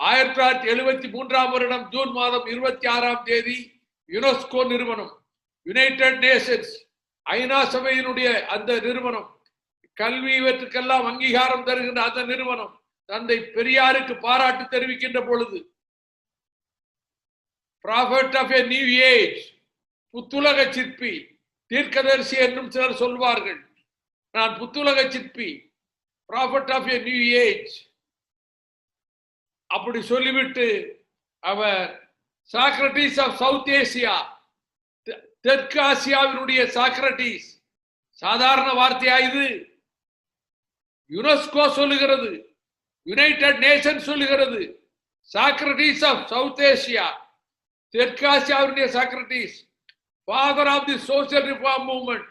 1973 June மாதம் 26 UNESCO நிறுவனம், United Nations ஐநா சபையினுடைய அந்த நிறுவனம், கல்வி இவற்றுக்கெல்லாம் அங்கீகாரம் தருகின்ற அந்த நிறுவனம் தந்தை பெரியாருக்கு பாராட்டு தெரிவிக்கின்ற பொழுது, prophet of a new age, புத்துலக சிற்பி, தீர்க்கதரிசி என்றும் சிலர் சொல்வார்கள். நான் புத்துலக சிற்பி, prophet of a new age அப்படி சொல்லிவிட்டு அவர் சாக்ரட்டிஸ் ஆஃப் சவுத் ஏசியா, தெற்கு ஆசியாவினுடைய சாக்ரட்டிஸ். சாதாரண வார்த்தையா இது? யுனெஸ்கோ சொல்லுகிறது, யுனைடெட் நேஷன் சொல்லுகிறது, சாக்ரட்டிஸ் ஆஃப் சவுத் ஏசியா, தெற்கு ஆசியாவினுடைய Socrates, father of the social reform movement,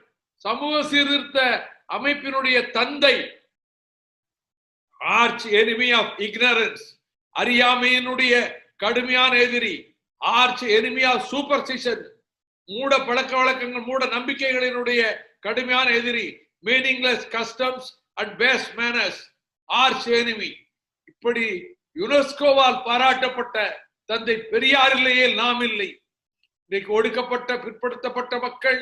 சமூக சீர்திருத்த அமைப்பினுடைய தந்தை, ஆர்ச் எனிமி ஆஃப் இக்னரன்ஸ், அறியாமையினுடைய கடுமையான எதிரி, ஆர்ச் எனிமி ஆஃப் சூப்பர்ஸ்டிஷன், மூட பழக்க வழக்கங்கள், மூட நம்பிக்கைகளினுடைய கடுமையான எதிரி, meaningless customs and base manners, arch enemy. இப்படி யுனெஸ்கோவால் பாராட்டப்பட்ட தந்தை பெரியார் இல்லையே நாம் இல்லை. இன்றைக்கு ஒடுக்கப்பட்ட பிற்படுத்தப்பட்ட மக்கள்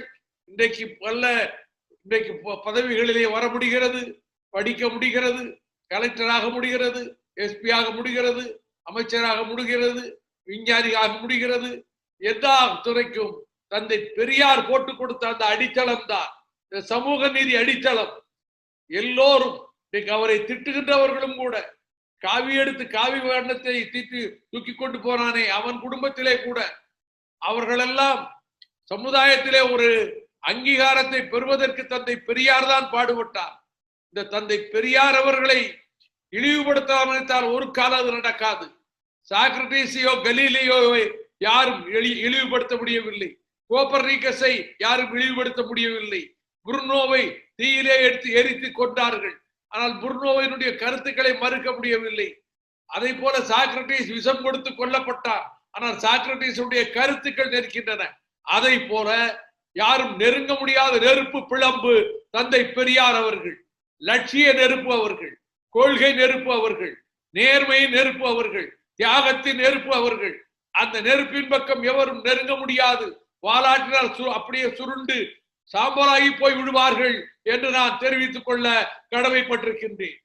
இன்றைக்கு பதவிகளிலே வர முடிகிறது, படிக்க முடிகிறது, கலெக்டராக முடிகிறது, எஸ்பி ஆக முடிகிறது, அமைச்சராக முடிகிறது, விஞ்ஞானியாக முடிகிறது. எல்லா துறைக்கும் தந்தை பெரியார் போட்டுக் கொடுத்த அந்த அடித்தளம் தான் இந்த சமூக நீதி அடித்தளம். எல்லோரும் அவரை திட்டுகின்றவர்களும் கூட, காவி எடுத்து காவி வண்ணத்தை தூக்கி கொண்டு போனானே அவன் குடும்பத்திலே கூட, அவர்களெல்லாம் சமுதாயத்திலே ஒரு அங்கீகாரத்தை பெறுவதற்கு தந்தை பெரியார் தான் பாடுபட்டார். இந்த தந்தை பெரியார் அவர்களை இழிவுபடுத்தாமல் ஒரு காலம் அது நடக்காது. சாக்ரட்டிஸையோ கலீலியோவை யாரும் இழிவுபடுத்த முடியவில்லை, கோப்பர்னிக்கஸை யாரும் இழிவுபடுத்த முடியவில்லை, புருனோவை தீயிலே எடுத்து எரித்து கொண்டார்கள், ஆனால் புருனோவினுடைய கருத்துக்களை மறுக்க முடியவில்லை. அதை போல சாக்ரட்டிஸ் விஷம் கொடுத்து கொல்லப்பட்டார், ஆனால் சாக்ரட்டிஸுடைய கருத்துக்கள் நிற்கின்றன. அதை போல யாரும் நெருங்க முடியாத நெருப்பு பிளம்பு தந்தை பெரியார் அவர்கள், லட்சிய நெருப்பு அவர்கள், கொள்கை நெருப்பு அவர்கள், நேர்மையின் நெருப்பு அவர்கள், தியாகத்தின் நெருப்பு அவர்கள். அந்த நெருப்பின் பக்கம் எவரும் நெருங்க முடியாது, வாலாற்றினால் அப்படியே சுருண்டு சாம்பலாகி போய் விடுவார்கள் என்று நான் தெரிவித்துக் கொள்ள கடமைப்பட்டிருக்கின்றேன்.